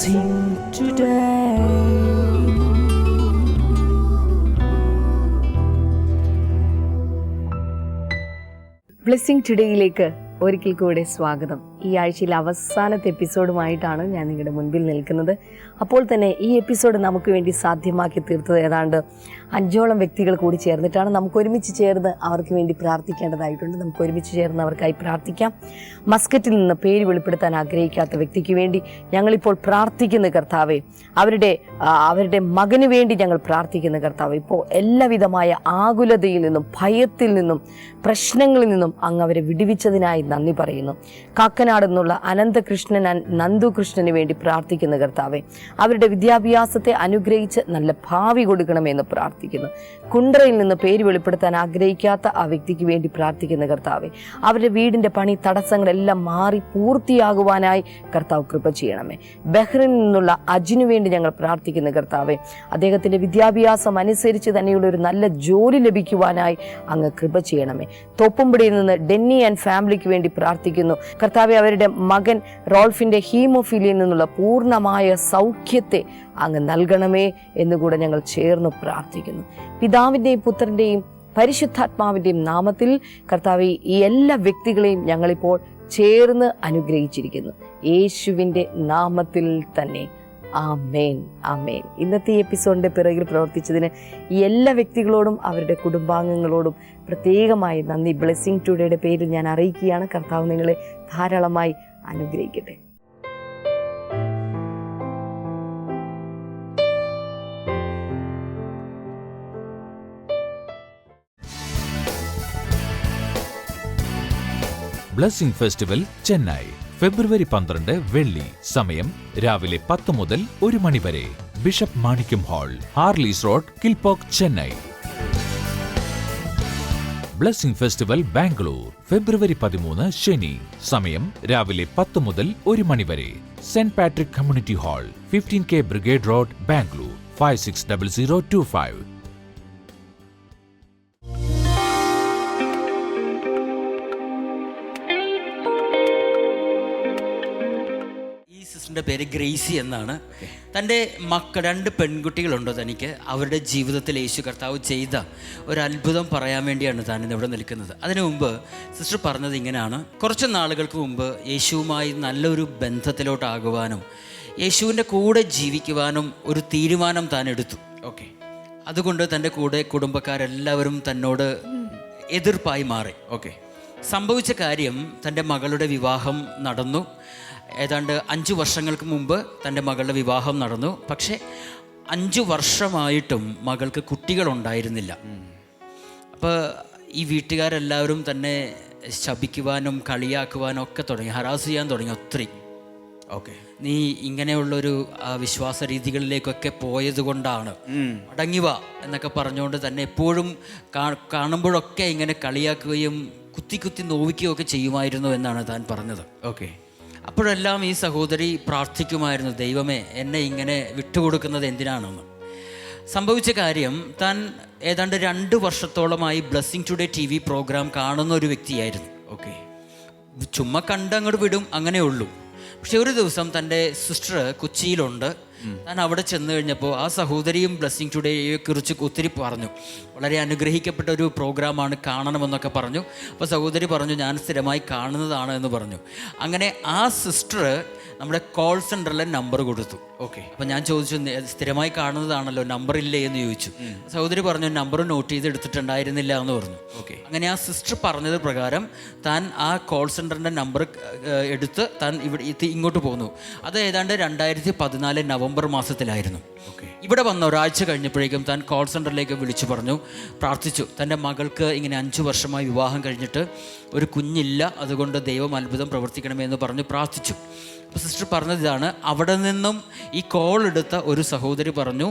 blessing today. Blessing ടുഡേയിലേക്ക് ഒരിക്കൽ കൂടെ സ്വാഗതം. ഈ ആഴ്ചയിലെ അവസാനത്തെ എപ്പിസോഡുമായിട്ടാണ് ഞാൻ നിങ്ങളുടെ മുൻപിൽ നിൽക്കുന്നത്. അപ്പോൾ തന്നെ ഈ എപ്പിസോഡ് നമുക്ക് വേണ്ടി സാധ്യമാക്കി തീർത്തത് ഏതാണ്ട് 5ഓളം വ്യക്തികൾ കൂടി ചേർന്നിട്ടാണ്. നമുക്ക് ഒരുമിച്ച് ചേർന്ന് അവർക്ക് വേണ്ടി പ്രാർത്ഥിക്കേണ്ടതായിട്ടുണ്ട്. നമുക്ക് ഒരുമിച്ച് ചേർന്ന് അവർക്കായി പ്രാർത്ഥിക്കാം. മസ്കറ്റിൽ നിന്ന് പേര് വെളിപ്പെടുത്താൻ ആഗ്രഹിക്കാത്ത വ്യക്തിക്ക് വേണ്ടി ഞങ്ങളിപ്പോൾ പ്രാർത്ഥിക്കുന്ന കർത്താവേ, അവരുടെ മകന് വേണ്ടി ഞങ്ങൾ പ്രാർത്ഥിക്കുന്ന കർത്താവേ, ഇപ്പോൾ എല്ലാവിധമായ ആകുലതയിൽ നിന്നും ഭയത്തിൽ നിന്നും പ്രശ്നങ്ങളിൽ നിന്നും അങ്ങ് അവരെ വിടുവിച്ചതിനായി നന്ദി പറയുന്നു. കാക്കനാട് നിന്നുള്ള അനന്തകൃഷ്ണൻ നന്ദുകൃഷ്ണന് വേണ്ടി പ്രാർത്ഥിക്കുന്ന കർത്താവെ, അവരുടെ വിദ്യാഭ്യാസത്തെ അനുഗ്രഹിച്ച് നല്ല ഭാവി കൊടുക്കണമെന്ന് പ്രാർത്ഥിക്കുന്നു. കുണ്ടറയിൽ നിന്ന് പേര് വെളിപ്പെടുത്താൻ ആഗ്രഹിക്കാത്ത ആ വ്യക്തിക്ക് വേണ്ടി പ്രാർത്ഥിക്കുന്ന കർത്താവെ, അവരുടെ വീടിൻ്റെ പണി തടസ്സങ്ങളെല്ലാം മാറി പൂർത്തിയാകുവാനായി കർത്താവ് കൃപ ചെയ്യണമേ. ബഹ്റിനിൽ നിന്നുള്ള അജിനു വേണ്ടി ഞങ്ങൾ പ്രാർത്ഥിക്കുന്ന കർത്താവെ, അദ്ദേഹത്തിൻ്റെ വിദ്യാഭ്യാസം അനുസരിച്ച് തന്നെയുള്ള ഒരു നല്ല ജോലി ലഭിക്കുവാനായി അങ്ങ് കൃപ ചെയ്യണമേ. തോപ്പുംപടിയിൽ നിന്ന് ഡെന്നി ആൻഡ് ഫാമിലിക്ക് വേണ്ടി പ്രാർത്ഥിക്കുന്നു കർത്താവെ, അവരുടെ മകൻ റോൾഫിൻ്റെ ഹീമോഫീലിയയിൽ നിന്നുള്ള പൂർണ്ണമായ സൗഖ്യത്തെ അങ്ങ് നൽകണമേ എന്നുകൂടെ ഞങ്ങൾ ചേർന്ന് പ്രാർത്ഥിക്കുന്നു. പിതാവിൻ്റെയും പുത്രൻ്റെയും പരിശുദ്ധാത്മാവിൻ്റെയും നാമത്തിൽ കർത്താവെ, ഈ എല്ലാ വ്യക്തികളെയും ഞങ്ങളിപ്പോൾ ചേർന്ന് അനുഗ്രഹിച്ചിരിക്കുന്നു. യേശുവിൻ്റെ നാമത്തിൽ തന്നെ ആമേൻ, ആമേൻ. ഇന്നത്തെ ഈ എപ്പിസോഡിൻ്റെ പിറകിൽ പ്രവർത്തിച്ചതിന് ഈ എല്ലാ വ്യക്തികളോടും അവരുടെ കുടുംബാംഗങ്ങളോടും പ്രത്യേകമായി നന്ദി ബ്ലെസ്സിംഗ് ടുഡേയുടെ പേരിൽ ഞാൻ അറിയിക്കുകയാണ്. കർത്താവ് നിങ്ങളെ ധാരാളമായി അനുഗ്രഹിക്കട്ടെ. ബ്ലെസ്സിംഗ് ഫെസ്റ്റിവൽ ചെന്നൈ ഫെബ്രുവരി 12 വെള്ളി. സമയം രാവിലെ 10 മുതൽ 1 മണി വരെ. Bishop Manickam hall, Harleys road, Kilpauk, Chennai. Blessing festival Bangalore February 13 ശനി. സമയം രാവിലെ 10 മുതൽ 1 മണി വരെ. Saint Patrick community hall, 15K brigade road, Bangalore 560025. പേര് ഗ്രേസി എന്നാണ്. തൻ്റെ 2 പെൺകുട്ടികളുണ്ടോ തനിക്ക്. അവരുടെ ജീവിതത്തിൽ യേശു കർത്താവ് ചെയ്ത ഒരു അത്ഭുതം പറയാൻ വേണ്ടിയാണ് താൻ ഇവിടെ നിൽക്കുന്നത്. അതിനു മുമ്പ് സിസ്റ്റർ പറഞ്ഞത് ഇങ്ങനെയാണ്: കുറച്ച് നാളുകൾക്ക് മുമ്പ് യേശുവുമായി നല്ലൊരു ബന്ധത്തിലോട്ടാകുവാനും യേശുവിൻ്റെ കൂടെ ജീവിക്കുവാനും ഒരു തീരുമാനം താൻ എടുത്തു. ഓക്കെ, അതുകൊണ്ട് തൻ്റെ കൂടെ കുടുംബക്കാരെല്ലാവരും തന്നോട് എതിർപ്പായി മാറി. ഓക്കെ, സംഭവിച്ച കാര്യം, തൻ്റെ മകളുടെ വിവാഹം നടന്നു. ഏതാണ്ട് 5 വർഷങ്ങൾക്ക് മുമ്പ് തൻ്റെ മകളുടെ വിവാഹം നടന്നു. പക്ഷേ 5 വർഷമായിട്ടും മകൾക്ക് കുട്ടികളുണ്ടായിരുന്നില്ല. അപ്പോൾ ഈ വീട്ടുകാരെല്ലാവരും തന്നെ ശപിക്കുവാനും കളിയാക്കുവാനും ഒക്കെ തുടങ്ങി, ഹറാസ് ചെയ്യാൻ തുടങ്ങി ഒത്തിരി. ഓക്കെ, നീ ഇങ്ങനെയുള്ളൊരു വിശ്വാസ രീതികളിലേക്കൊക്കെ പോയത് കൊണ്ടാണ്, അടങ്ങിവ എന്നൊക്കെ പറഞ്ഞുകൊണ്ട് തന്നെ എപ്പോഴും കാണുമ്പോഴൊക്കെ ഇങ്ങനെ കളിയാക്കുകയും കുത്തി നോവിക്കുകയും ഒക്കെ ചെയ്യുമായിരുന്നു എന്നാണ് താൻ പറഞ്ഞത്. ഓക്കെ, അപ്പോഴെല്ലാം ഈ സഹോദരി പ്രാർത്ഥിക്കുമായിരുന്നു, ദൈവമേ എന്നെ ഇങ്ങനെ വിട്ടുകൊടുക്കുന്നത് എന്തിനാണെന്ന്. സംഭവിച്ച കാര്യം, താൻ ഏതാണ്ട് 2 വർഷത്തോളമായി ബ്ലെസ്സിംഗ് ടുഡേ TV പ്രോഗ്രാം കാണുന്ന ഒരു വ്യക്തിയായിരുന്നു. ഓക്കെ, ചുമ്മാ അങ്ങോട്ട് വിടും, അങ്ങനെ ഉള്ളൂ. പക്ഷെ ഒരു ദിവസം തൻ്റെ സിസ്റ്റർ കൊച്ചിയിലുണ്ട്. താൻ അവിടെ ചെന്ന് കഴിഞ്ഞപ്പോൾ ആ സഹോദരിയും ബ്ലെസ്സിംഗ് ടുഡേയെ കുറിച്ച് ഒത്തിരി പറഞ്ഞു. വളരെ അനുഗ്രഹിക്കപ്പെട്ട ഒരു പ്രോഗ്രാമാണ്, കാണണമെന്നൊക്കെ പറഞ്ഞു. അപ്പോൾ സഹോദരി പറഞ്ഞു, ഞാൻ സ്ഥിരമായി കാണുന്നതാണ് എന്ന് പറഞ്ഞു. അങ്ങനെ ആ സിസ്റ്റർ നമ്മുടെ കോൾ സെൻറ്ററിലെ നമ്പർ കൊടുത്തു. ഓക്കെ, അപ്പോൾ ഞാൻ ചോദിച്ചു, സ്ഥിരമായി കാണുന്നതാണല്ലോ, നമ്പർ ഇല്ലേ എന്ന് ചോദിച്ചു. സഹോദരി പറഞ്ഞു, നമ്പർ നോട്ട് ചെയ്ത് എടുത്തിട്ടുണ്ടായിരുന്നില്ല എന്ന് പറഞ്ഞു. ഓക്കെ, അങ്ങനെ ആ സിസ്റ്റർ പറഞ്ഞത് പ്രകാരം താൻ ആ കോൾ സെൻറ്ററിൻ്റെ നമ്പർ എടുത്ത് താൻ ഇങ്ങോട്ട് പോന്നു. അത് ഏതാണ്ട് 2014 നവംബർ മാസത്തിലായിരുന്നു. ഓക്കെ, ഇവിടെ വന്ന ഒരാഴ്ച കഴിഞ്ഞപ്പോഴേക്കും താൻ കോൾ സെൻറ്ററിലേക്ക് വിളിച്ചു പറഞ്ഞു, പ്രാർത്ഥിച്ചു. തൻ്റെ മകൾക്ക് ഇങ്ങനെ 5 വർഷമായി വിവാഹം കഴിഞ്ഞിട്ട് ഒരു കുഞ്ഞില്ല, അതുകൊണ്ട് ദൈവം അത്ഭുതം പ്രവർത്തിക്കണമെന്ന് പറഞ്ഞു പ്രാർത്ഥിച്ചു. അപ്പോൾ സിസ്റ്റർ പറഞ്ഞത് ഇതാണ്: അവിടെ നിന്നും ഈ കോൾ എടുത്ത ഒരു സഹോദരി പറഞ്ഞു,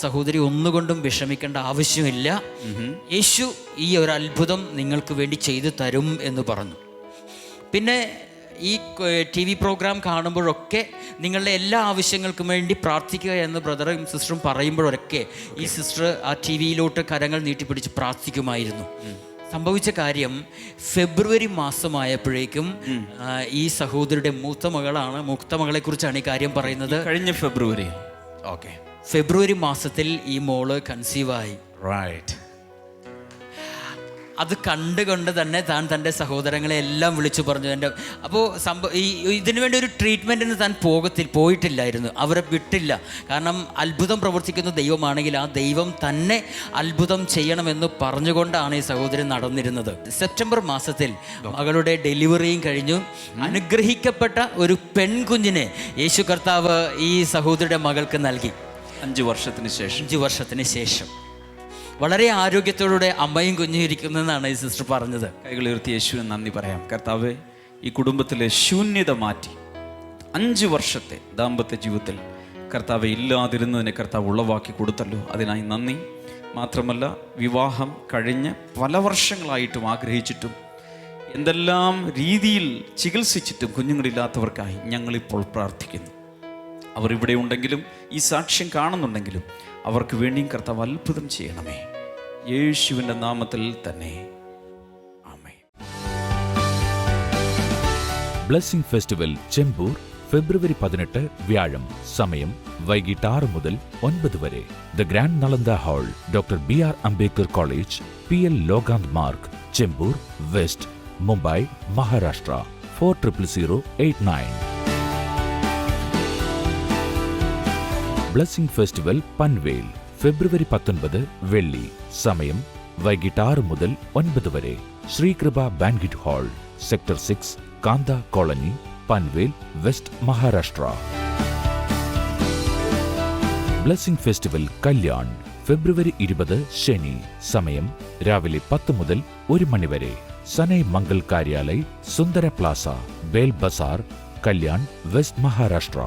സഹോദരി ഒന്നുകൊണ്ടും വിഷമിക്കേണ്ട ആവശ്യമില്ല, യേശു ഈ ഒരു അത്ഭുതം നിങ്ങൾക്ക് വേണ്ടി ചെയ്തു തരും എന്ന് പറഞ്ഞു. പിന്നെ ഈ TV പ്രോഗ്രാം കാണുമ്പോഴൊക്കെ നിങ്ങളുടെ എല്ലാ ആവശ്യങ്ങൾക്കും വേണ്ടി പ്രാർത്ഥിക്കുക എന്ന് ബ്രദറും സിസ്റ്ററും പറയുമ്പോഴൊക്കെ ഈ സിസ്റ്റർ ആ TV യിലോട്ട് കരങ്ങൾ നീട്ടിപ്പിടിച്ച് പ്രാർത്ഥിക്കുമായിരുന്നു. സംഭവിച്ച കാര്യം ഫെബ്രുവരി മാസമായപ്പോഴേക്കും ഈ സഹോദരിയുടെ മൂത്ത മകളെ കുറിച്ചാണ് ഈ കാര്യം പറയുന്നത്. കഴിഞ്ഞ ഫെബ്രുവരി. ഓക്കെ, ഫെബ്രുവരി മാസത്തിൽ ഈ മോള് കൺസീവായി. റൈറ്റ്. അത് കണ്ടുകൊണ്ട് തന്നെ താൻ തൻ്റെ സഹോദരങ്ങളെ എല്ലാം വിളിച്ചു പറഞ്ഞു. അപ്പോൾ ഇതിനു വേണ്ടി ഒരു ട്രീറ്റ്മെൻറ്റിന് താൻ പോയിട്ടില്ലായിരുന്നു, അവരെ വിട്ടില്ല. കാരണം അത്ഭുതം പ്രവർത്തിക്കുന്ന ദൈവമാണെങ്കിൽ ആ ദൈവം തന്നെ അത്ഭുതം ചെയ്യണമെന്ന് പറഞ്ഞുകൊണ്ടാണ് ഈ സഹോദരൻ നടന്നിരുന്നത്. സെപ്റ്റംബർ മാസത്തിൽ മകളുടെ ഡെലിവറിയും കഴിഞ്ഞു. അനുഗ്രഹിക്കപ്പെട്ട ഒരു പെൺകുഞ്ഞിനെ യേശു കർത്താവ് ഈ സഹോദരിയുടെ മകൾക്ക് നൽകി. 5 വർഷത്തിന് ശേഷം വളരെ ആരോഗ്യത്തോടെ അമ്മയും കുഞ്ഞും ഇരിക്കുന്നതെന്നാണ് ഈ സിസ്റ്റർ പറഞ്ഞത്. കൈകളുയർത്തി യേശുവിന് നന്ദി പറയാം. കർത്താവേ, ഈ കുടുംബത്തിലെ ശൂന്യത മാറ്റി 5 വർഷത്തെ ദാമ്പത്യ ജീവിതത്തിൽ കർത്താവെ ഇല്ലാതിരുന്നതിനെ കർത്താവ് ഉളവാക്കി കൊടുത്തല്ലോ, അതിനായി നന്ദി. മാത്രമല്ല, വിവാഹം കഴിഞ്ഞ് പല വർഷങ്ങളായിട്ടും ആഗ്രഹിച്ചിട്ടും എന്തെല്ലാം രീതിയിൽ ചികിത്സിച്ചിട്ടും കുഞ്ഞുങ്ങളില്ലാത്തവർക്കായി ഞങ്ങളിപ്പോൾ പ്രാർത്ഥിക്കുന്നു. അവർ ഇവിടെ ഉണ്ടെങ്കിലും ഈ സാക്ഷ്യം കാണുന്നുണ്ടെങ്കിലും അവർക്ക് വേണ്ടിയും കർത്താവ് അത്ഭുതം ചെയ്യണമേ, യേശുവിൻ്റെ നാമത്തിൽ തന്നെ. ആമേൻ. ബ്ലെസ്സിംഗ് ഫെസ്റ്റിവൽ ചെമ്പൂർ ഫെബ്രുവരി 18 വ്യാഴം. സമയം വൈകിട്ട് 6 മുതൽ 9 വരെ. The grand Nalanda hall, doctor BR Ambedkar college, PL Lokhande Marg, Chembur west, Mumbai, Maharashtra. 400089. Blessing festival Panvel February 19 വെള്ളി. സമയം വൈകിട്ട് 6 മുതൽ 9 വരെ. Sreekrupa ബാൻക്വറ്റ് hall, sector 6, Kanta colony, Panvel west, Maharashtra. Blessing festival Kalyan February 20 ശനി. സമയം രാവിലെ 10 മുതൽ 1 മണി വരെ. Sanae Mangal Karyalay, Sundara plaza, Bail Bazar, Kalyan west, Maharashtra.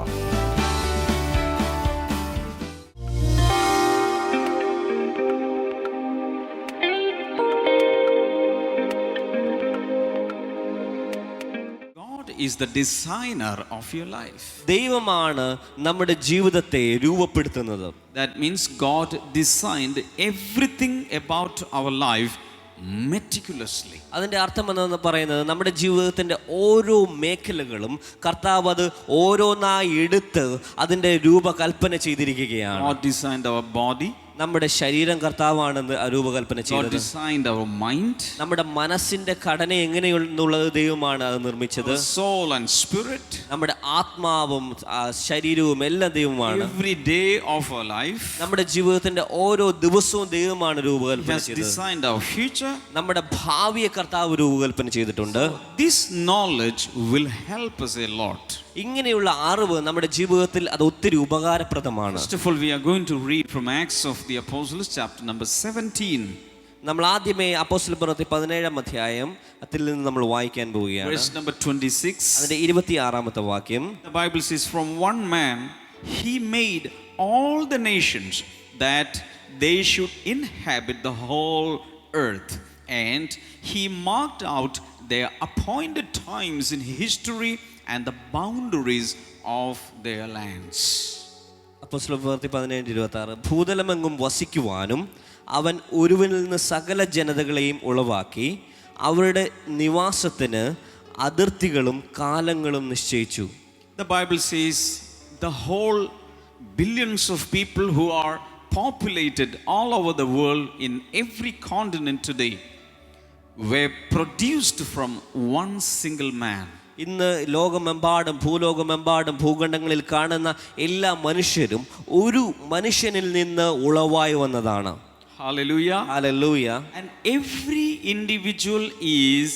is the designer of your life. ദൈവമാണ് നമ്മുടെ ജീവിതത്തെ രൂപപ്പെടുത്തുന്നത്. That means God designed everything about our life meticulously. അതിന്റെ അർത്ഥം എന്ന് പറയുന്നത് നമ്മുടെ ജീവിതത്തിന്റെ ഓരോ മേഖലകളും കർത്താവ് അത് ഓരോന്നായി എടുത്ത് അതിന്റെ രൂപകൽപ്പന ചെയ്തിരിക്കുകയാണ്. God designed our body. നമ്മുടെ ശരീരം കർത്താവാണ് രൂപകൽപ്പന ചെയ്തത്. God designed our mind. നമ്മുടെ മനസ്സിന്റെ ഘടന എങ്ങനെയുള്ളത് ദൈവമാണ് അത് നിർമ്മിച്ചത്. Our soul and spirit. നമ്മുടെ ആത്മാവും ശരീരവും എല്ലാം ദൈവമാണ്. Every day of our life. നമ്മുടെ ജീവിതത്തിന്റെ ഓരോ ദിവസവും ദൈവമാണ് രൂപകൽപ്പന ചെയ്തത്. He has designed our future. നമ്മുടെ ഭാവിയെ കർത്താവ് രൂപകൽപ്പന ചെയ്തിട്ടുണ്ട്. This knowledge will help us a lot. ഇങ്ങനെയുള്ള അറിവ് നമ്മുടെ ജീവിതത്തിൽ അത് ഒത്തിരി ഉപകാരപ്രദമാണ്. First of all, we are going to read from Acts of the Apostles chapter number 17. നമ്മൾ ആദ്യമേ അപ്പോസ്തല പ്രവൃത്തി 17-ാം അധ്യായം അതിൽ നിന്ന് നമ്മൾ വായിക്കാൻ പോവുകയാണ്. Verse number 26. അതിന്റെ 26-ാമത്തെ വാക്യം. The Bible says, from one man he made all the nations that they should inhabit the whole earth, and he marked out their appointed times in history and the boundaries of their lands. അപ്പോസ്തല പ്രവൃത്തി 17:26. ഭൂതലമെങ്ങും വസിക്കുവാനും അവൻ ഒരുവനിൽ നിന്ന് സകല ജനതകളെയും ഉളവാക്കി അവരുടെ നിവാസത്തിന് അതിർത്തികളും കാലങ്ങളും നിശ്ചയിച്ചു. The Bible says the whole billions of people who are populated all over the world in every continent today were produced from one single man. ഇന്ന് ലോകമെമ്പാടും ഭൂലോകമെമ്പാടും ഭൂഖണ്ഡങ്ങളിൽ കാണുന്ന എല്ലാ മനുഷ്യരും ഒരു മനുഷ്യനിൽ നിന്ന് ഉളവായി വന്നതാണ്. Hallelujah. Hallelujah. And every individual is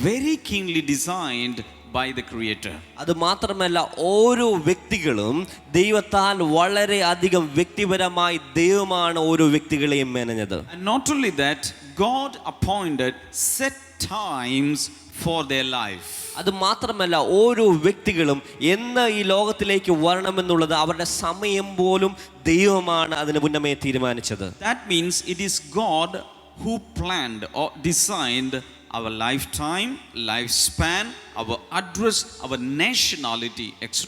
very keenly designed by the Creator. അത് മാത്രമല്ല ഓരോ വ്യക്തികളും ദൈവത്താൽ വളരെ അധികം വ്യക്തിപരമായി ദൈവമാണ് ഓരോ വ്യക്തികളെയും മെനഞ്ഞത്. And not only that, God appointed set times for their life. അത് മാത്രമല്ല ഓരോ വ്യക്തികളും എന്ന് ഈ ലോകത്തിലേക്ക് വരണമെന്നുള്ളത് അവരുടെ സമയം പോലും ദൈവമാണ് അതിന് മുന്നമേ തീരുമാനിച്ചത്. That means it is God who planned or designed our lifetime, lifespan, our address, our nationality, etc.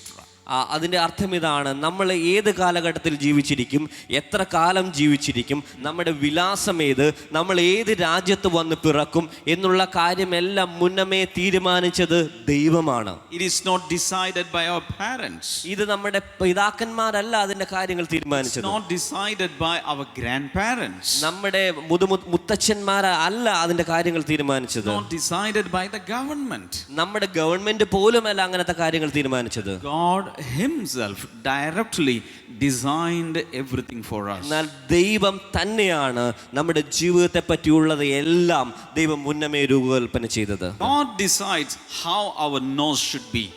അതിൻ്റെ അർത്ഥം ഇതാണ്, നമ്മൾ ഏത് കാലഘട്ടത്തിൽ ജീവിച്ചിരിക്കും, എത്ര കാലം ജീവിച്ചിരിക്കും, നമ്മുടെ വിലാസം ഏത്, നമ്മൾ ഏത് രാജ്യത്ത് വന്ന് പിറക്കും എന്നുള്ള കാര്യമെല്ലാം മുന്നമേ തീരുമാനിച്ചത് ദൈവമാണ്. It is not decided by our parents. ഇത് നമ്മുടെ പിതാക്കന്മാരല്ല അതിൻ്റെ കാര്യങ്ങൾ It's തീരുമാനിച്ചത്. not decided by our grandparents. നമ്മുടെ മുത്തച്ഛന്മാരല്ല അതിൻ്റെ കാര്യങ്ങൾ തീരുമാനിച്ചത്. It's not decided by the government. നമ്മുടെ ഗവൺമെന്റ് പോലുമല്ല അങ്ങനത്തെ കാര്യങ്ങൾ തീരുമാനിച്ചത്. God himself directly designed everything for us. എന്നാൽ ദൈവം തന്നെയാണ് നമ്മുടെ ജീവിതത്തെ പറ്റിയുള്ളത് എല്ലാം ദൈവം മുന്നമേ രൂപകൽപ്പന ചെയ്തത്. God decides how our nose should be.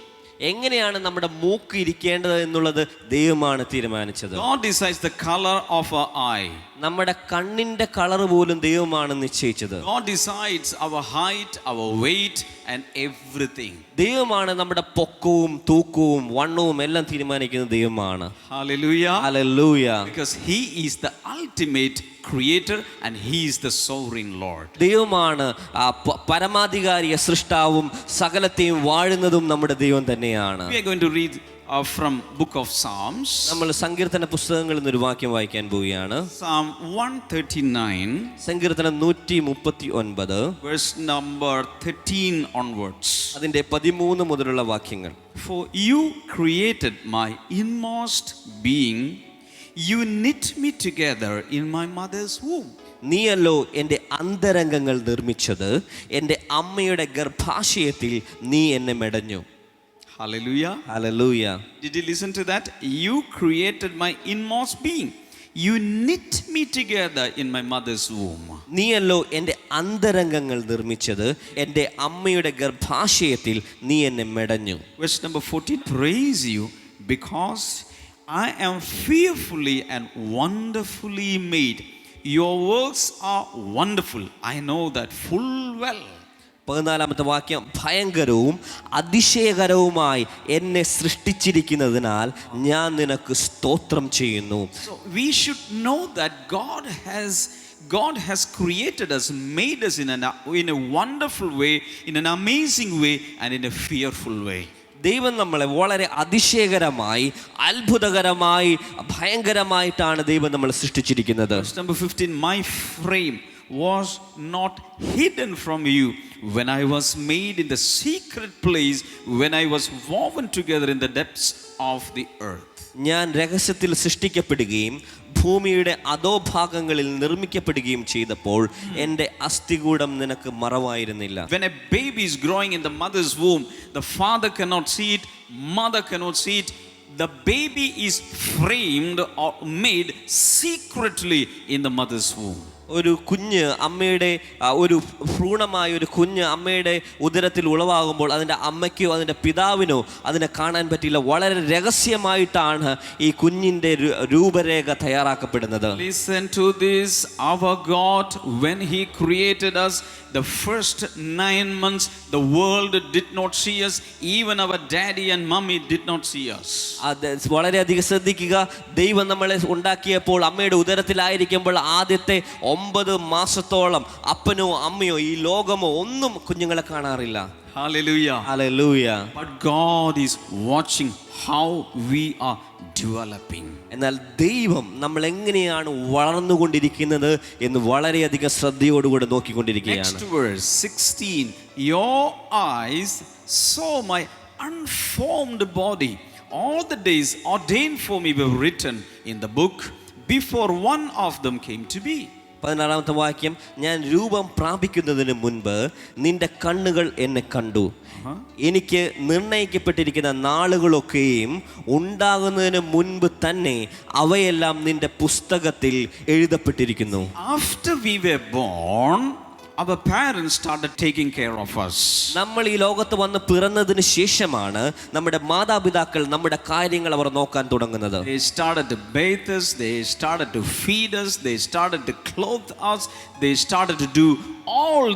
എങ്ങനെയാണ് നമ്മുടെ മൂക്ക് ഇരിക്കേണ്ടത് എന്നുള്ളത് ദൈവമാണ് തീരുമാനിച്ചത്. God decides the color of our eye. നമ്മുടെ കണ്ണിന്റെ കളർ പോലും ദൈവമാണ് നിശ്ചയിച്ചത്. God decides our height, our weight and everything. ദൈവമാണ് നമ്മുടെ പൊക്കവും തൂക്കവും വണ്ണവും എല്ലാം തീരുമാനിക്കുന്നത് ദൈവമാണ്. Hallelujah. Hallelujah. Because he is the ultimate creator and he is the sovereign Lord. ദൈവമാണ് പരമാധികാരിയ സൃഷ്ടാവും സകലത്തെയും വാഴുന്നതും നമ്മുടെ ദൈവം തന്നെയാണ്. We are going to read from book of Psalms. നമ്മൾ സങ്കീർത്തന പുസ്തകങ്ങളിൽ നിന്ന് ഒരു വാക്യം വായിക്കാൻ പോവുകയാണ്. Psalm 139 സങ്കീർത്തനം 139 verse number 13 onwards. അതിന്റെ 13 മുതലുള്ള വാക്യങ്ങൾ. For you created my inmost being, you knit me together in my mother's womb. നീയല്ലോ എൻ്റെ അന്തരംഗങ്ങൾ നിർമ്മിച്ചത്, എൻ്റെ അമ്മയുടെ ഗർഭാശയത്തിൽ നീ എന്നെ മെടഞ്ഞു. Hallelujah. Hallelujah. Did you listen to that? You created my inmost being. You knit me together in my mother's womb. നീയല്ലോ എൻ്റെ അന്തരംഗങ്ങൾ നിർമ്മിച്ചത്, എൻ്റെ അമ്മയുടെ ഗർഭാശയത്തിൽ നീ എന്നെ മെടഞ്ഞു. Verse number 14. Praise you because I am fearfully and wonderfully made. Your works are wonderful. I know that full well. 14 വാക്യം. ഭയങ്കരവും അതിശയകരവുമായി എന്നെ സൃഷ്ടിച്ചിരിക്കുന്നതിനാൽ ഞാൻ നിനക്ക് സ്തോത്രം ചെയ്യുന്നു. So we should know that God has created us, made us in a wonderful way, in an amazing way and in a fearful way. ദൈവം നമ്മളെ വളരെ അതിശയകരമായി, അത്ഭുതകരമായി, ഭയങ്കരമായിട്ടാണ് ദൈവം നമ്മളെ സൃഷ്ടിച്ചിരിക്കുന്നത്. Verse number 15. My frame was not hidden from you when I was made in the secret place, when I was woven together in the depths of the earth. ഞാൻ രഹസ്യത്തിൽ സൃഷ്ടിക്കപ്പെടുകയും ഭൂമിയുടെ അധോഭാഗങ്ങളിൽ നിർമ്മിക്കപ്പെടുകയും ചെയ്തപ്പോൾ എൻ്റെ അസ്ഥികൂടം നിനക്ക് മറവായിരുന്നില്ല. When a baby is growing in the mother's womb, the father cannot see it, mother cannot see it. The baby is framed or made secretly in the mother's womb. ഒരു കുഞ്ഞ് അമ്മയുടെ ഒരു ഭ്രൂണമായ ഒരു കുഞ്ഞ് അമ്മയുടെ ഉദരത്തിൽ ഉളവാകുമ്പോൾ അതിൻ്റെ അമ്മയ്ക്കോ അതിൻ്റെ പിതാവിനോ അതിനെ കാണാൻ പറ്റില്ല. വളരെ രഹസ്യമായിട്ടാണ് ഈ കുഞ്ഞിൻ്റെ രൂപരേഖ തയ്യാറാക്കപ്പെടുന്നത്. Listen to this. Our God, when he created us, the first 9 months the world did not see us. Even our daddy and mommy did not see us. അത് വളരെയധികം ശ്രദ്ധിക്കുക. ദൈവം നമ്മളെ ഉണ്ടാക്കിയപ്പോൾ അമ്മയുടെ ഉദരത്തിലായിരിക്കുമ്പോൾ ആദ്യത്തെ 9 മാസത്തോളം അപ്പനോ അമ്മയോ ഈ ലോകമോ ഒന്നും കുഞ്ഞുങ്ങളെ കാണാറില്ല. Hallelujah. Hallelujah. But God is watching how we are developing. എന്നാൽ ദൈവം നമ്മൾ എങ്ങനെയാണ് വളർന്നുകൊണ്ടിരിക്കുന്നത് എന്ന് വളരെയധികം ശ്രദ്ധയോടുകൂടെ നോക്കിക്കൊണ്ടിരിക്കുകയാണ്. Next verse 16. Your eyes saw my unformed body. All the days ordained for me were written in the book before one of them came to be. 16 വാക്യം. ഞാൻ രൂപം പ്രാപിക്കുന്നതിന് മുൻപ് നിന്റെ കണ്ണുകൾ എന്നെ കണ്ടു. എനിക്ക് നിർണയിക്കപ്പെട്ടിരിക്കുന്ന നാളുകളൊക്കെയും ഉണ്ടാകുന്നതിന് മുൻപ് തന്നെ അവയെല്ലാം നിന്റെ പുസ്തകത്തിൽ എഴുതപ്പെട്ടിരിക്കുന്നു. After we were born, our parents started taking care of us. നമ്മൾ ഈ ലോകത്ത് വന്ന് പിറന്നതിന് ശേഷമാണ് നമ്മുടെ മാതാപിതാക്കൾ നമ്മുടെ കാര്യങ്ങൾ അവർ നോക്കാൻ തുടങ്ങുന്നത്. They started to bathe us, they started to feed us, they started to clothe us, they started to do all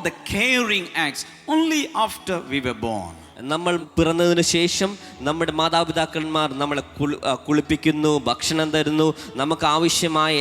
the caring acts only after we were born. നമ്മൾ പിറന്നതിന് ശേഷം നമ്മുടെ മാതാപിതാക്കന്മാർ നമ്മളെ കുളിപ്പിക്കുന്നു, ഭക്ഷണം തരുന്നു, നമുക്ക് ആവശ്യമായ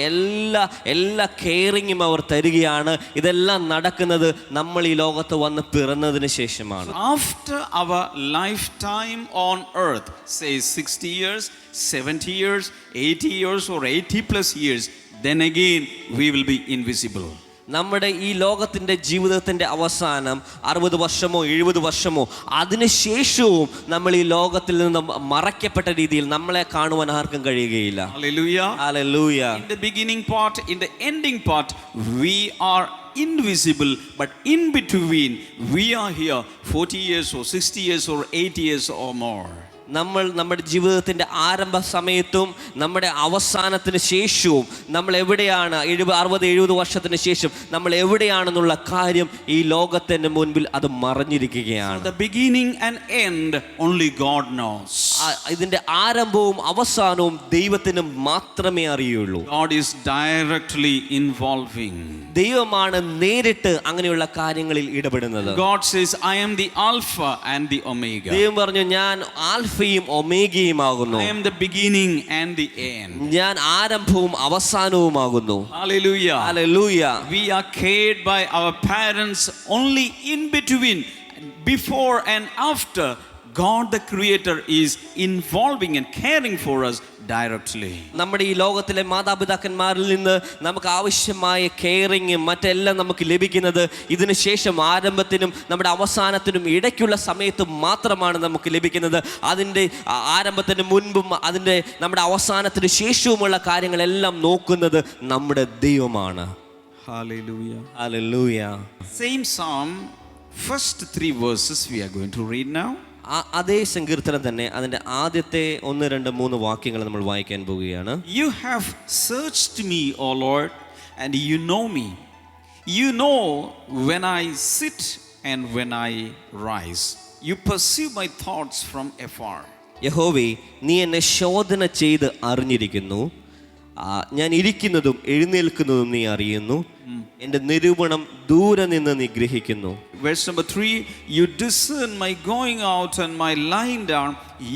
എല്ലാ കെയറിങ്ങും അവർ തരികയാണ്. ഇതെല്ലാം നടക്കുന്നത് നമ്മൾ ഈ ലോകത്ത് വന്ന് പിറന്നതിന് ശേഷമാണ്. After our lifetime on earth, say 60 years, 70 years, 80 years or 80 plus years, then again we will be invisible. നമ്മുടെ ഈ ലോകത്തിൻ്റെ ജീവിതത്തിൻ്റെ അവസാനം 60 വർഷമോ 70 വർഷമോ അതിനുശേഷവും നമ്മൾ ഈ ലോകത്തിൽ നിന്ന് മറയ്ക്കപ്പെട്ട രീതിയിൽ നമ്മളെ കാണുവാൻ ആർക്കും കഴിയുകയില്ല. Hallelujah. Hallelujah. In the beginning part, in the ending part, we are invisible, but in between we are here 40 years or 60 years or 80 years or more. നമ്മൾ നമ്മുടെ ജീവിതത്തിൻ്റെ ആരംഭ സമയത്തും നമ്മുടെ അവസാനത്തിന് ശേഷവും നമ്മൾ എവിടെയാണ്, 60-70 വർഷത്തിന് ശേഷം നമ്മൾ എവിടെയാണെന്നുള്ള കാര്യം ഈ ലോകത്തിൻ്റെ മുൻപിൽ അത് മറഞ്ഞിരിക്കുകയാണ്. The beginning and end only God knows. ഇതിൻ്റെ ആരംഭവും അവസാനവും ദൈവത്തിന് മാത്രമേ അറിയുള്ളൂ. God is directly involving. ദൈവമാണ് നേരിട്ട് അങ്ങനെയുള്ള കാര്യങ്ങളിൽ ഇടപെടുന്നത്. God says, I am the Alpha and the Omega. ദൈവം പറഞ്ഞു, ഞാൻ ആൽഫയും ഒമേഗയുമാകുന്നു. I am the beginning and the end. ഞാൻ ആരംഭവും അവസാനവുമാകുന്നു. Hallelujah. Hallelujah. We are cared by our parents only in between, before and after. God the Creator is involving and caring for us directly. നമ്മുടെ ഈ ലോകത്തിലെ മാതാപിതാക്കന്മാരിൽ നിന്ന് നമുക്ക് ആവശ്യമായ കെയറിങ്ങും മറ്റെല്ലാം നമുക്ക് ലഭിക്കുന്നത് ഇതിനു ശേഷം ആരംഭത്തിനും നമ്മുടെ അവസാനത്തിനും ഇടയ്ക്കുള്ള സമയത്ത് മാത്രമാണ് നമുക്ക് ലഭിക്കുന്നത്. അതിൻ്റെ ആരംഭത്തിന് മുൻപും അതിൻ്റെ നമ്മുടെ അവസാനത്തിന് ശേഷവുമുള്ള കാര്യങ്ങളെല്ലാം നോക്കുന്നത് നമ്മുടെ ദൈവമാണ്. Hallelujah. Hallelujah. Same psalm, first 3 verses we are going to read now. അതേ സങ്കീർത്തനം തന്നെ അതിൻ്റെ ആദ്യത്തെ 1, 2, 3 വാക്യങ്ങൾ നമ്മൾ വായിക്കാൻ പോവുകയാണ്. You have searched me, O Lord, and you know me. You know when I sit and when I rise. You pursue my thoughts from afar. യഹോവേ, നീ എന്നെ ശോധന ചെയ്ത് അറിഞ്ഞിരിക്കുന്നു. ഞാൻ ഇരിക്കുന്നതും എഴുന്നേൽക്കുന്നതും നീ അറിയുന്നു. എൻ്റെ നിരൂപണം ദൂരെ നിന്ന് നീ ഗ്രഹിക്കുന്നു. Verse number 3, you discern my going out and my lying down.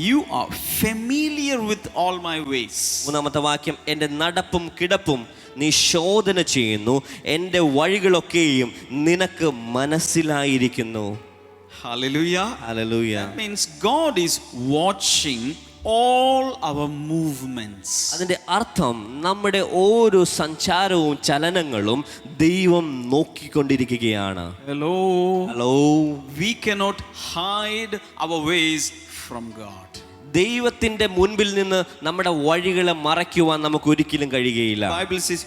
You are familiar with all my ways. മൂന്നാമത്തെ വാക്യം, എൻ്റെ നടപ്പും കിടപ്പും നീ ശോധന ചെയ്യുന്നു. എൻ്റെ വഴികളൊക്കെയും നിനക്ക് മനസ്സിലായിരിക്കുന്നു. Hallelujah. Hallelujah. That means God is watching all our movements. അതിൻ്റെ അർത്ഥം നമ്മുടെ ഓരോ സഞ്ചാരവും ചലനങ്ങളും ദൈവം നോക്കിക്കൊണ്ടിരിക്കുകയാണ്. Hello. We cannot hide our ways from God. ദൈവത്തിൻ്റെ മുൻപിൽ നിന്ന് നമ്മുടെ വഴികളെ മറയ്ക്കുവാൻ നമുക്ക് ഒരിക്കലും കഴിയുകയില്ല. Bible says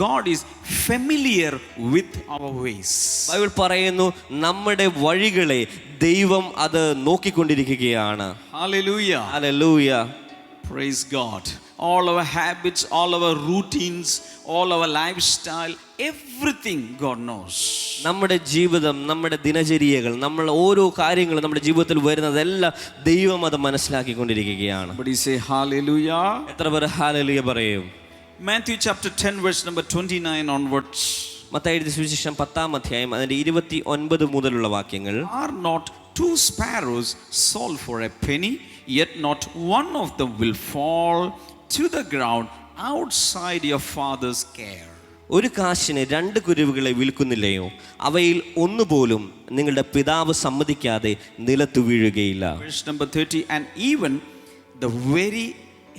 God is familiar with our ways. Bible പറയുന്നു, നമ്മുടെ വഴികളെ ദൈവം അത് നോക്കിക്കൊണ്ടിരിക്കുകയാണ്. Hallelujah. Hallelujah. Praise God. All our habits, all our routines, all our lifestyle, everything God knows. നമ്മുടെ ജീവിതം, നമ്മുടെ ദിനചര്യകൾ, നമ്മൾ ഓരോ കാര്യങ്ങളും നമ്മുടെ ജീവിതത്തിൽ വരുന്നതെല്ലാം ദൈവം അത് മനസ്സിലാക്കിക്കൊണ്ടിരിക്കുകയാണ്. But you say hallelujah. എത്ര പേർ ഹല്ലേലൂയ പറയും? Matthew chapter 10 verse number 29 onwards. Mathai എഴുതിയ സുവിശേഷം 10-ാം അധ്യായം അതിന്റെ 29 മുതലുള്ള വാക്യങ്ങൾ. Are not 2 sparrows sold for a penny? Yet not one of them will fall to the ground outside your father's care. ഒരു കാശിന് 2 കുരുവികളെ വിൽക്കുന്നില്ലയോ? അവയിൽ ഒന്നുപോലും നിങ്ങളുടെ പിതാവ് സമ്മതിക്കാതെ നിലത്തു വീഴുകയില്ല. Verse number 30, and even the very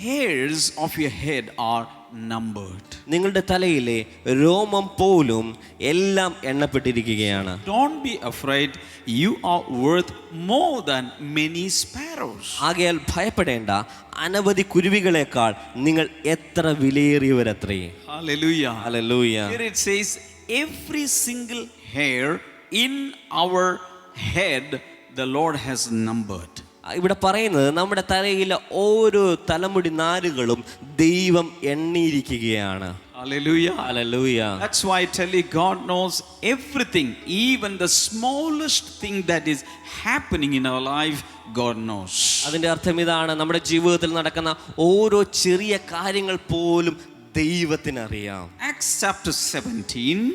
hairs of your head are numbered. നിങ്ങളുടെ തലയിലെ രോമം പോലും എല്ലാം എണ്ണപ്പെട്ടിരിക്കുകയാണ്. Don't be afraid, you are worth more than many sparrows. ആകയാൽ ഭയപ്പെടേണ്ട, അനവധി കുരുവികളെക്കാൾ നിങ്ങൾ എത്ര വിലയേറിയവരത്രേ. Hallelujah. Hallelujah. Here it says every single hair in our head the Lord has numbered. ഇവിടെ പറയുന്നത് നമ്മുടെ തലയിലെ ഓരോ തലമുടി നാരുകളും ദൈവം എണ്ണിയിരിക്കുകയാണ്. Hallelujah. Hallelujah. That's why I tell you, God knows everything, even the smallest thing that is happening in our life, God knows. അതിന്റെ അർത്ഥം ഇതാണ്, നമ്മുടെ ജീവിതത്തിൽ നടക്കുന്ന ഓരോ ചെറിയ കാര്യങ്ങൾ പോലും ദൈവത്തിന് അറിയാം. Acts chapter 17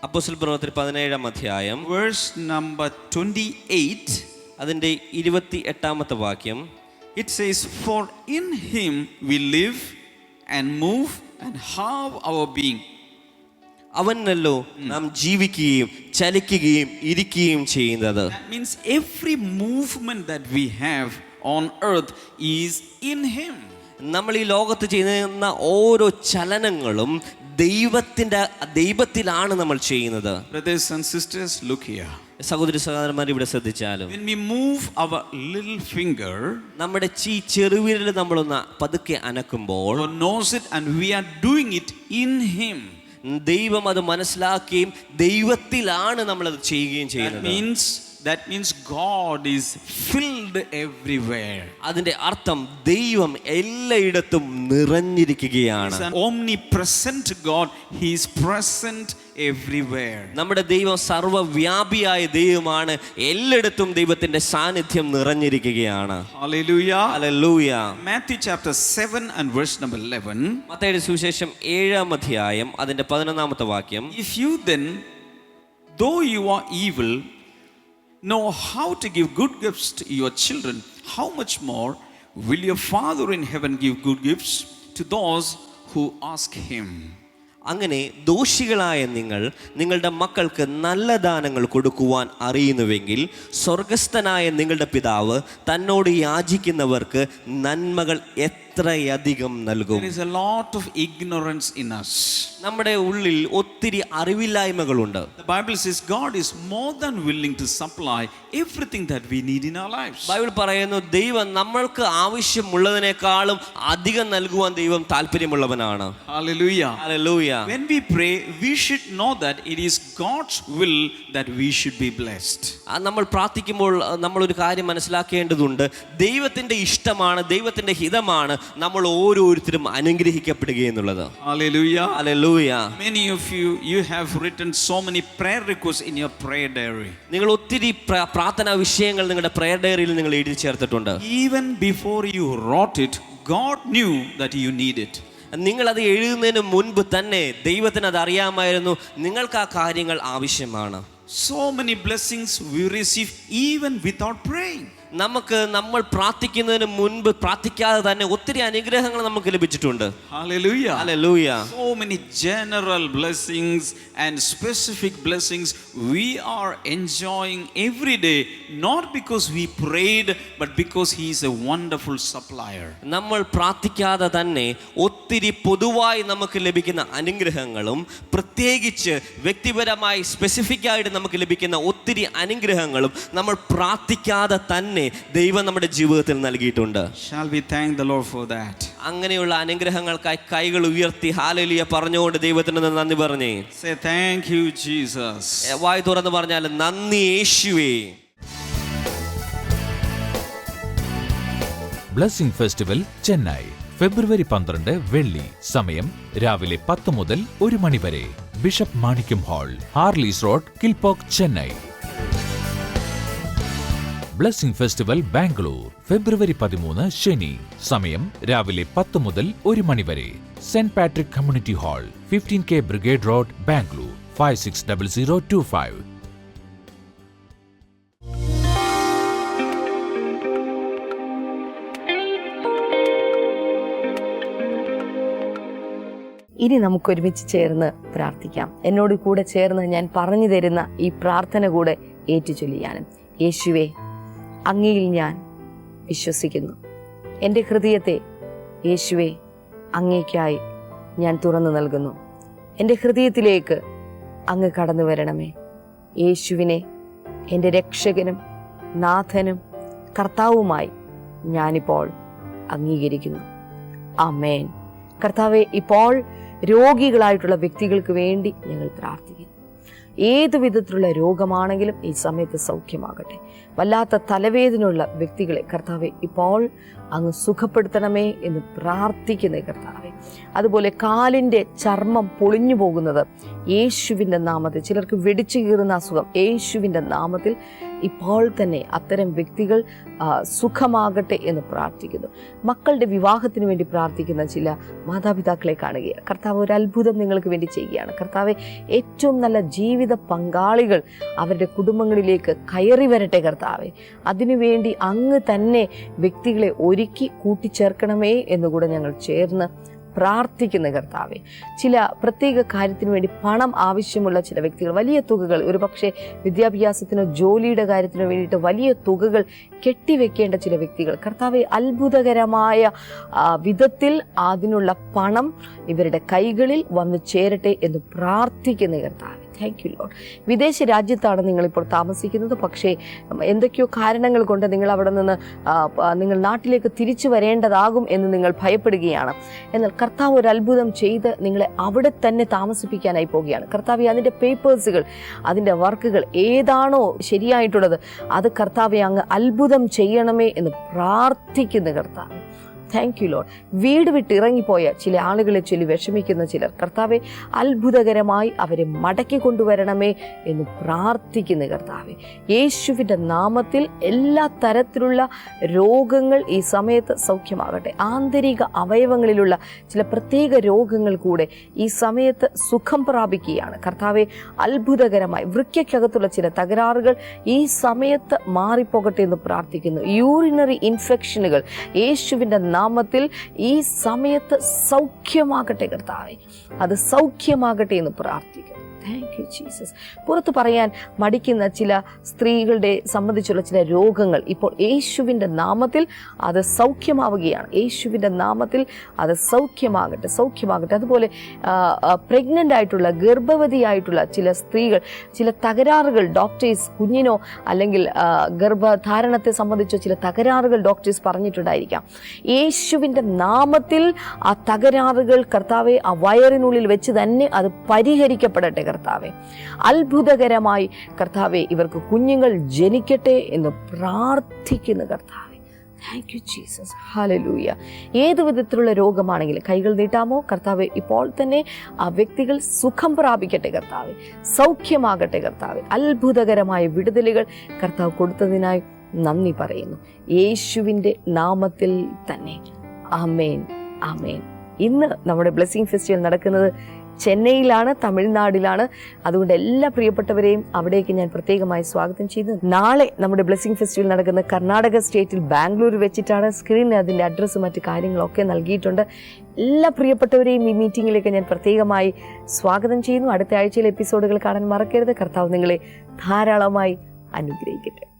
അപ്പോസ്തല പ്രവൃത്തി 17-ാം അധ്യായം verse number 28. അതിൻ്റെ 28-ാമത്തെ വാക്യം. It says, "For in him we live and move and have our being." അവനല്ലോ നാം ജീവിക്കുകയും ചലിക്കുകയും ഇരിക്കുകയും ചെയ്യുന്നത്. That means every movement that we have on earth is in him. നമ്മൾ ഈ ലോകത്ത് ചെയ്യുന്ന ഓരോ ചലനങ്ങളും ദൈവത്തിലാണ് നമ്മൾ ചെയ്യുന്നത്. Brothers and sisters, look here. സഹോദരി സഹോദരന്മാർ ഇവിടെ ശ്രദ്ധിച്ചാലും, When we move our little finger, നമ്മുടെ ചെറുവിരൽ നമ്മളൊന്ന് പതുക്കെ അനക്കുമ്പോൾ God knows it and we are doing it in him. ദൈവം അത് മനസ്സിലാക്കുകയും ദൈവത്തിലാണ് നമ്മളത് ചെയ്യുകയും ചെയ്യുന്നത്. That means God is filled everywhere. അതിന്റെ അർത്ഥം ദൈവം എല്ലായിടത്തും നിറഞ്ഞിരിക്കുകയാണ്. He is an omnipresent God. He is present everywhere. നമ്മുടെ ദൈവം സർവ്വവ്യാപിയായ ദൈവമാണ്. എല്ലായിടത്തും ദൈവത്തിന്റെ സാന്നിധ്യം നിറഞ്ഞിരിക്കുകയാണ്. Hallelujah. Hallelujah. Matthew chapter 7 and verse number 11. മത്തായിയുടെ സുവിശേഷം 7-ാം അധ്യായം അതിന്റെ 11-ാമത്തെ വാക്യം. If you then, though you are evil, know how to give good gifts to your children, how much more will your Father in heaven give good gifts to those who ask him? അങ്ങനെ ദോഷികളായ നിങ്ങൾ നിങ്ങളുടെ മക്കൾക്ക് നല്ല ദാനങ്ങൾ കൊടുക്കുവാൻ അറിയുന്നുവെങ്കിൽ സ്വർഗസ്ഥനായ നിങ്ങളുടെ പിതാവ് തന്നോട് യാചിക്കുന്നവർക്ക് നന്മകൾ എത്രയധികം നൽകും. There is a lot of ignorance in us. നമ്മുടെ ഉള്ളിൽ ഒത്തിരി അറിവില്ലായ്മകളുണ്ട്. The Bible says God is more than willing to supply everything that we need in our lives. Bible പറയുന്നു ദൈവം നമ്മൾക്ക് ആവശ്യമുള്ളതിനേക്കാളും അധികം നൽകുവാൻ ദൈവം താല്പര്യമുള്ളവനാണ്. Hallelujah. Hallelujah. When we pray, we should know that it is God's will that we should be blessed. നമ്മൾ പ്രാർത്ഥിക്കുമ്പോൾ നമ്മൾ ഒരു കാര്യം മനസ്സിലാക്കേണ്ടതുണ്ട്. ദൈവത്തിന്റെ ഇഷ്ടമാണ്, ദൈവത്തിന്റെ ഹിതമാണ് നമ്മൾ ഓരോരുത്തരും അനുഗ്രഹിക്കപ്പെടുക എന്നുള്ളത്. Hallelujah. Hallelujah. Many of you have written so many prayer requests in your prayer diary. നിങ്ങൾ ഒത്തിരി പ്രാർത്ഥനാ വിഷയങ്ങൾ നിങ്ങളുടെ പ്രയർ ഡയറിയിൽ നിങ്ങൾ എഴുതി ചേർത്തിട്ടുണ്ട്. Even before you wrote it, God knew that you need it. നിങ്ങളത് എഴുതുന്നതിന് മുൻപ് തന്നെ ദൈവത്തിന് അത് അറിയാമായിരുന്നു നിങ്ങൾക്ക് ആ കാര്യങ്ങൾ ആവശ്യമാണ്. So many blessings we receive even without praying. നമ്മൾ പ്രാർത്ഥിക്കുന്നതിന് മുൻപ് പ്രാർത്ഥിക്കാതെ തന്നെ ഒത്തിരി അനുഗ്രഹങ്ങൾ നമുക്ക് ലഭിച്ചിട്ടുണ്ട്. Hallelujah. Hallelujah. So many general blessings and specific blessings we are enjoying every day, not because we prayed but because he is a wonderful supplier. നമ്മൾ പ്രാർത്ഥിക്കാതെ തന്നെ ഒത്തിരി പൊതുവായി നമുക്ക് ലഭിക്കുന്ന അനുഗ്രഹങ്ങളും പ്രത്യേകിച്ച് വ്യക്തിപരമായി സ്പെസിഫിക് ആയിട്ട് നമുക്ക് ലഭിക്കുന്ന ഒത്തിരി അനുഗ്രഹങ്ങളും നമ്മൾ പ്രാർത്ഥിക്കാതെ തന്നെ ദൈവം നമ്മുടെ ജീവിതത്തിൽ നൽകിയിട്ടുണ്ട്. Shall we thank the Lord for that? അങ്ങനെയുള്ള അനുഗ്രഹങ്ങൾക്കായി കൈകൾ ഉയർത്തി ഹല്ലേലൂയ പറഞ്ഞുകൊണ്ട് ദൈവത്തിന് നന്ദി പറഞ്ഞേ. Say thank you Jesus. വായ് തുറന്ന് പറഞ്ഞാൽ നന്ദി യേശുവേ. ബ്ലെസ്സിംഗ് ഫെസ്റ്റിവൽ ചെന്നൈ ഫെബ്രുവരി 12 വെള്ളി. സമയം രാവിലെ 10 മുതൽ 1 മണി വരെ. Bishop Manickam hall, Harleys road, Kilpauk, Chennai. Blessing festival Bangalore February 13 ശനി. സമയം രാവിലെ 10 മുതൽ 1 മണി വരെ. Saint Patrick community hall, 15K brigade road, Bangalore 560025. ഇനി നമുക്കൊരുമിച്ച് ചേർന്ന് പ്രാർത്ഥിക്കാം. എന്നോട് കൂടെ ചേർന്ന് ഞാൻ പറഞ്ഞു തരുന്ന ഈ പ്രാർത്ഥന കൂടെ ഏറ്റുചൊല്ലിയാനും. യേശുവേ, അങ്ങയിൽ ഞാൻ വിശ്വസിക്കുന്നു. എൻ്റെ ഹൃദയത്തെ യേശുവേ അങ്ങേക്കായി ഞാൻ തുറന്നു നൽകുന്നു. എൻ്റെ ഹൃദയത്തിലേക്ക് അങ്ങ് കടന്നു വരണമേ. യേശുവിനെ എൻ്റെ രക്ഷകനും നാഥനും കർത്താവുമായി ഞാനിപ്പോൾ അംഗീകരിക്കുന്നു. ആമേൻ. കർത്താവെ, ഇപ്പോൾ രോഗികളായിട്ടുള്ള വ്യക്തികൾക്ക് വേണ്ടി ഞങ്ങൾ പ്രാർത്ഥിക്കുന്നു. ഏതു വിധത്തിലുള്ള രോഗമാണെങ്കിലും ഈ സമയത്ത് സൗഖ്യമാകട്ടെ. വല്ലാത്ത തലവേദനയുള്ള വ്യക്തികളെ കർത്താവെ ഇപ്പോൾ അങ്ങ് സുഖപ്പെടുത്തണമേ എന്ന് പ്രാർത്ഥിക്കുന്ന കർത്താവെ, അതുപോലെ കാലിൻ്റെ ചർമ്മം പൊളിഞ്ഞു പോകുന്നത് യേശുവിൻ്റെ നാമത്തിൽ, ചിലർക്ക് വെടിച്ചു കീറുന്ന അസുഖം യേശുവിൻ്റെ നാമത്തിൽ ഇപ്പോൾ തന്നെ അത്തരം വ്യക്തികൾ സുഖമാകട്ടെ എന്ന് പ്രാർത്ഥിക്കുന്നു. മക്കളുടെ വിവാഹത്തിന് വേണ്ടി പ്രാർത്ഥിക്കുന്ന ചില മാതാപിതാക്കളെ കാണുകയാണ്. കർത്താവ് ഒരു അത്ഭുതം നിങ്ങൾക്ക് വേണ്ടി ചെയ്യുകയാണ്. കർത്താവ് ഏറ്റവും നല്ല ജീവിത പങ്കാളികൾ അവരുടെ കുടുംബങ്ങളിലേക്ക് കയറി വരട്ടെ കർത്താവെ. അതിനുവേണ്ടി അങ്ങ് തന്നെ വ്യക്തികളെ ഒരുക്കി കൂട്ടിച്ചേർക്കണമേ എന്നുകൂടെ ഞങ്ങൾ ചേർന്ന് പ്രാർത്ഥിക്കുന്ന കർത്താവെ. ചില പ്രത്യേക കാര്യത്തിന് വേണ്ടി പണം ആവശ്യമുള്ള ചില വ്യക്തികൾ, വലിയ തുകകൾ, ഒരു പക്ഷേ വിദ്യാഭ്യാസത്തിനോ ജോലിയുടെ കാര്യത്തിനോ വേണ്ടിയിട്ട് വലിയ തുകകൾ കെട്ടിവെക്കേണ്ട ചില വ്യക്തികൾ, കർത്താവെ അത്ഭുതകരമായ വിധത്തിൽ അതിനുള്ള പണം ഇവരുടെ കൈകളിൽ വന്നു ചേരട്ടെ എന്ന് പ്രാർത്ഥിക്കുന്ന കർത്താവെ. Thank you Lord. വിദേശ രാജ്യത്താണ് നിങ്ങളിപ്പോൾ താമസിക്കുന്നത്. പക്ഷേ എന്തൊക്കെയോ കാരണങ്ങൾ കൊണ്ട് നിങ്ങൾ അവിടെ നിന്ന് നിങ്ങൾ നാട്ടിലേക്ക് തിരിച്ചു വരേണ്ടതാകും എന്ന് നിങ്ങൾ ഭയപ്പെടുകയാണ്. എന്നാൽ കർത്താവ് ഒരു അത്ഭുതം ചെയ്ത് നിങ്ങളെ അവിടെ തന്നെ താമസിപ്പിക്കാനായി പോവുകയാണ്. കർത്താവെ അതിൻ്റെ പേപ്പേഴ്സുകൾ, അതിൻ്റെ വർക്കുകൾ ഏതാണോ ശരിയായിട്ടുള്ളത് അത് കർത്താവെ അങ്ങ് അത്ഭുതം ചെയ്യണമേ എന്ന് പ്രാർത്ഥിക്കുന്ന കർത്താവ്. Thank you Lord. വീട് വിട്ട് ഇറങ്ങിപ്പോയ ചില ആളുകളെ ചൊല്ലി വിഷമിക്കുന്ന ചിലർ, കർത്താവെ അത്ഭുതകരമായി അവരെ മടക്കി കൊണ്ടുവരണമേ എന്ന് പ്രാർത്ഥിക്കുന്ന കർത്താവെ. യേശുവിൻ്റെ നാമത്തിൽ എല്ലാ തരത്തിലുള്ള രോഗങ്ങൾ ഈ സമയത്ത് സൗഖ്യമാകട്ടെ. ആന്തരിക അവയവങ്ങളിലുള്ള ചില പ്രത്യേക രോഗങ്ങൾ കൂടെ ഈ സമയത്ത് സുഖം പ്രാപിക്കുകയാണ് കർത്താവെ. അത്ഭുതകരമായി വൃക്കയ്ക്കകത്തുള്ള ചില തകരാറുകൾ ഈ സമയത്ത് മാറിപ്പോകട്ടെ എന്ന് പ്രാർത്ഥിക്കുന്നു. യൂറിനറി ഇൻഫെക്ഷനുകൾ യേശുവിൻ്റെ നാമത്തിൽ ഈ സമയത്ത് സൗഖ്യമാകട്ടെ കർത്താവെ. അത് സൗഖ്യമാകട്ടെ എന്ന് പ്രാർത്ഥിക്കുന്നു. Thank you Jesus. പുറത്ത് പറയാൻ മടിക്കുന്ന ചില സ്ത്രീകളുടെ സംബന്ധിച്ചുള്ള ചില രോഗങ്ങൾ ഇപ്പോൾ യേശുവിൻ്റെ നാമത്തിൽ അത് സൗഖ്യമാവുകയാണ്. യേശുവിൻ്റെ നാമത്തിൽ അത് സൗഖ്യമാകട്ടെ, സൗഖ്യമാകട്ടെ. അതുപോലെ പ്രഗ്നൻ്റ് ആയിട്ടുള്ള, ഗർഭവതിയായിട്ടുള്ള ചില സ്ത്രീകൾ, ചില തകരാറുകൾ ഡോക്ടേഴ്സ്, കുഞ്ഞിനോ അല്ലെങ്കിൽ ഗർഭധാരണത്തെ സംബന്ധിച്ചോ ചില തകരാറുകൾ ഡോക്ടേഴ്സ് പറഞ്ഞിട്ടുണ്ടായിരിക്കാം. യേശുവിൻ്റെ നാമത്തിൽ ആ തകരാറുകൾ കർത്താവെ ആ വയറിനുള്ളിൽ വെച്ച് തന്നെ അത് പരിഹരിക്കപ്പെടട്ടെ കർത്താവെ. അത്ഭുതകരമായി കർത്താവെ ഇവർക്ക് കുഞ്ഞുങ്ങൾ ജനിക്കട്ടെ എന്ന് പ്രാർത്ഥിക്കുന്ന കർത്താവെ. Thank you Jesus. ഹല്ലേലൂയ. ഏതു വിധത്തിലുള്ള രോഗമാണെങ്കിലും കൈകൾ നീട്ടാമോ കർത്താവെ. ഇപ്പോൾ തന്നെ ആ വ്യക്തികൾ സുഖം പ്രാപിക്കട്ടെ കർത്താവെ, സൗഖ്യമാകട്ടെ കർത്താവെ. അത്ഭുതകരമായ വിടുതലുകൾ കർത്താവ് കൊടുത്തതിനായി നന്ദി പറയുന്നു, യേശുവിൻ്റെ നാമത്തിൽ തന്നെ. ആമേൻ, ആമേൻ. ഇന്ന് നമ്മുടെ ബ്ലെസ്സിംഗ് ഫെസ്റ്റിവൽ നടക്കുന്നത് ചെന്നൈയിലാണ്, തമിഴ്നാടിലാണ്. അതുകൊണ്ട് എല്ലാ പ്രിയപ്പെട്ടവരെയും അവിടേക്ക് ഞാൻ പ്രത്യേകമായി സ്വാഗതം ചെയ്യുന്നു. നാളെ നമ്മുടെ ബ്ലെസ്സിംഗ് ഫെസ്റ്റിവൽ നടക്കുന്ന കർണാടക സ്റ്റേറ്റിൽ ബാംഗ്ലൂർ വെച്ചിട്ടാണ്. സ്ക്രീനിൽ അതിൻ്റെ അഡ്രസ്സും മറ്റു കാര്യങ്ങളൊക്കെ നൽകിയിട്ടുണ്ട്. എല്ലാ പ്രിയപ്പെട്ടവരെയും ഈ മീറ്റിങ്ങിലേക്ക് ഞാൻ പ്രത്യേകമായി സ്വാഗതം ചെയ്യുന്നു. അടുത്ത ആഴ്ചയിലെ എപ്പിസോഡുകൾ കാണാൻ മറക്കരുത്. കർത്താവ് നിങ്ങളെ ധാരാളമായി അനുഗ്രഹിക്കട്ടെ.